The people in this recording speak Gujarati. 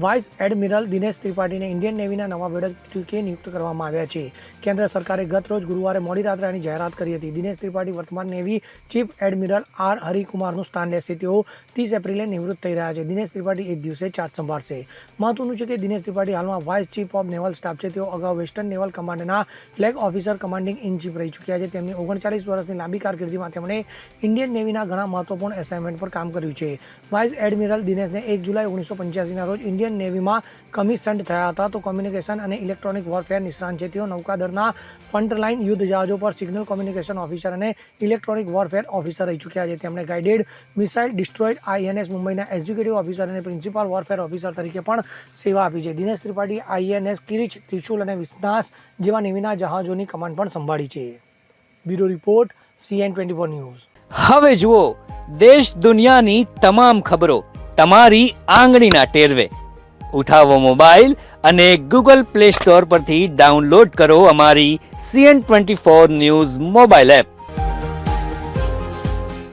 વાઇસ એડમિરલ દિનેશ ત્રિપાઠીને ઇન્ડિયન નેવીના નવા બેડક તરીકે નિયુક્ત કરવામાં આવ્યા છે. કેન્દ્ર સરકારે ગત રોજ ગુરુવારે મોડી રાત્રે આની જાહેરાત કરી હતી. દિનેશ ત્રિપાઠી વર્તમાન નેવી ચીફ એડમિરલ આર હરિકુમારનું સ્થાન લેશે. તેઓ 30 એપ્રિલે નિવૃત્ત થઈ રહ્યા છે. દિનેશ ત્રિપાઠી એક દિવસે ચાર્જ સંભાળશે. મહત્વનું છે કે દિનેશ ત્રિપાઠી હાલમાં vice chief of naval staff છે. તેઓ અગાઉ વેસ્ટર્ન નેવલ કમાન્ડના flag officer commanding in chief રહી ચૂક્યા છે. તેમની 39 વર્ષની લાંબી કારકિર્દીમાં તેમણે ઇન્ડિયન નેવીના ઘણા મહત્વપૂર્ણ એસાઇનમેન્ટ પર કામ કર્યું છે. વાઇસ એડમિરલ દિનેશને 1 જુલાઈ 1985ના રોજ ઇન્ડિયન નેવીમાં કમિશન્ડ થયા હતા. તો કોમ્યુનિકેશન અને ઇલેક્ટ્રોનિક વોરફેર નિષ્ણાત છે. તેઓ નૌકાદળના ફ્રન્ટલાઇન યુદ્ધ જહાજો પર સિગ્નલ કોમ્યુનિકેશન ઓફિસર અને ઇલેક્ટ્રોનિક વોરફેર ઓફિસર રહી ચૂક્યા છે. તેમણે ગાઇડેડ મિસાઇલ ડિસ્ટ્રોયડ INS મુંબઈના એક્ઝિક્યુટિવ ઓફિસર અને પ્રિન્સિપાલ વોરફેર ઓફિસર તરીકે પણ સેવા આપી છે. દિનેશ ત્રિપાઠી INS કિરીચ, ત્રિશુલ અને વિશ્વાસ જેવા નેવીના જહાજોની કમાન્ડ પણ સંભાળી છે. Bureau report CN24 news. હવે જુઓ દેશ દુનિયાની તમામ ખબરો તમારી આંગળીના ટેરવે. ઉઠાવો મોબાઈલ અને Google Play Store પરથી ડાઉનલોડ કરો અમારી CN24 ન્યૂઝ મોબાઈલ એપ.